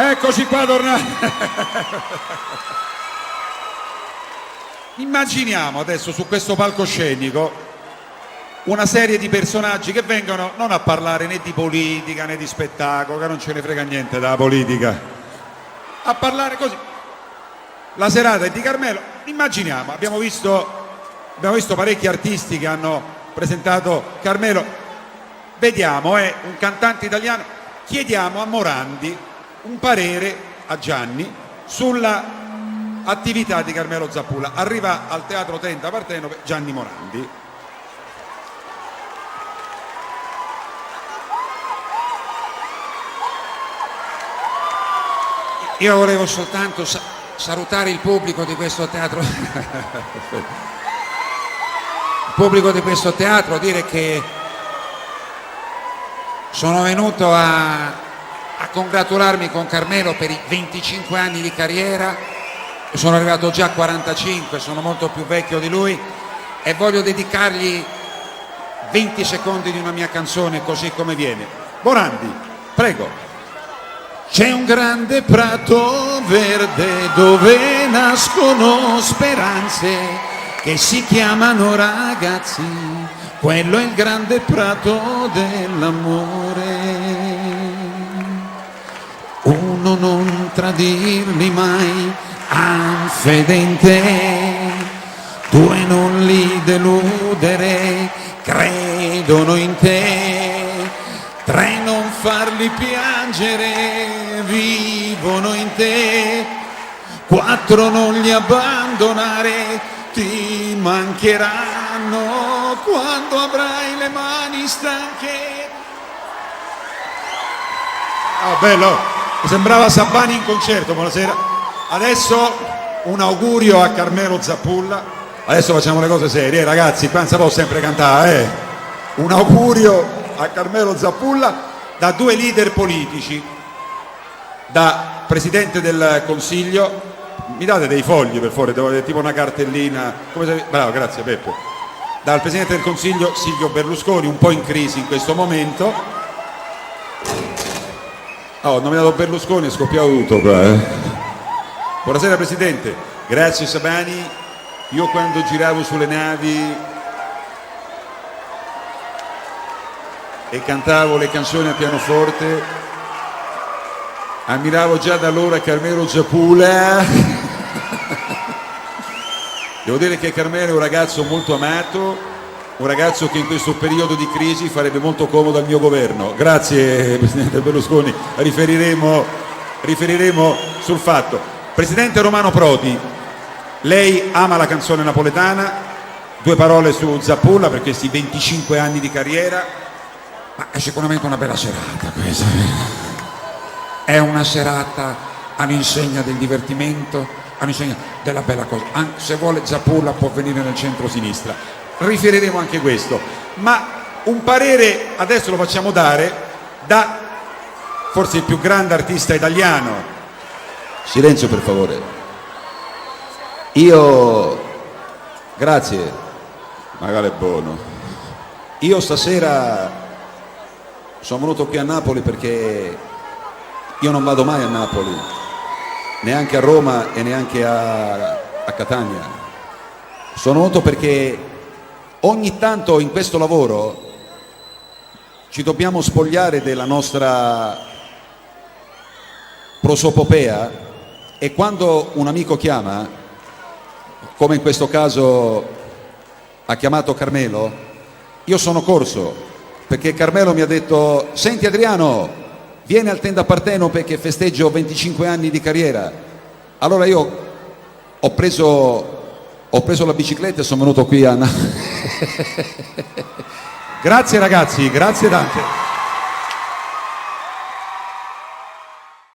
Eccoci qua tornati. Immaginiamo adesso su questo palcoscenico una serie di personaggi che vengono non a parlare né di politica né di spettacolo, che non ce ne frega niente della politica, a parlare così. La serata è di Carmelo. Immaginiamo, abbiamo visto parecchi artisti che hanno presentato Carmelo. Vediamo, è un cantante italiano. Chiediamo a Morandi un parere, a Gianni, sulla attività di Carmelo Zappullo. Arriva al Teatro Tenda Partenope Gianni Morandi. Io volevo soltanto salutare il pubblico di questo teatro. Il pubblico di questo teatro, dire che sono venuto a congratularmi con Carmelo per i 25 anni di carriera. Sono arrivato già a 45, sono molto più vecchio di lui e voglio dedicargli 20 secondi di una mia canzone così come viene. Morandi, prego. C'è un grande prato verde dove nascono speranze che si chiamano ragazzi, quello è il grande prato dell'amore. Uno non tradirli mai, anfedente, due non li deludere, credono in te, tre non farli piangere, vivono in te, quattro non li abbandonare, ti mancheranno quando avrai le mani stanche. Oh, bello, mi sembrava Sabani in concerto. Buonasera. Adesso un augurio a Carmelo Zappullo. Adesso facciamo le cose serie, ragazzi, qua non si può sempre cantare, Un augurio a Carmelo Zappullo da due leader politici, da Presidente del Consiglio. Mi date dei fogli per favore, devo avere tipo una cartellina. Bravo, grazie Peppe. Dal Presidente del Consiglio Silvio Berlusconi, un po' in crisi in questo momento. Oh, ho nominato Berlusconi, è scoppiato tutto qua. Buonasera Presidente, grazie Sabani. Io quando giravo sulle navi e cantavo le canzoni a pianoforte, ammiravo già da allora Carmelo Zappullo. Devo dire che Carmelo è un ragazzo molto amato, un ragazzo che in questo periodo di crisi farebbe molto comodo al mio governo. Grazie Presidente Berlusconi, riferiremo sul fatto. Presidente Romano Prodi, lei ama la canzone napoletana, due parole su Zappullo per questi 25 anni di carriera. Ma è sicuramente una bella serata questa. È una serata all'insegna del divertimento, all'insegna della bella cosa. Anche se vuole Zappullo può venire nel centro-sinistra. Riferiremo anche questo. Ma un parere adesso lo facciamo dare da forse il più grande artista italiano. Silenzio per favore. Grazie, magari è buono. Io stasera sono venuto qui a Napoli perché io non vado mai a Napoli, neanche a Roma e neanche a Catania. Sono venuto perché ogni tanto in questo lavoro ci dobbiamo spogliare della nostra prosopopea e quando un amico chiama, come in questo caso ha chiamato Carmelo, io sono corso perché Carmelo mi ha detto: senti Adriano, vieni al Tenda Partenope che festeggio 25 anni di carriera. Allora io ho preso la bicicletta e sono venuto qui a Grazie ragazzi, grazie tante.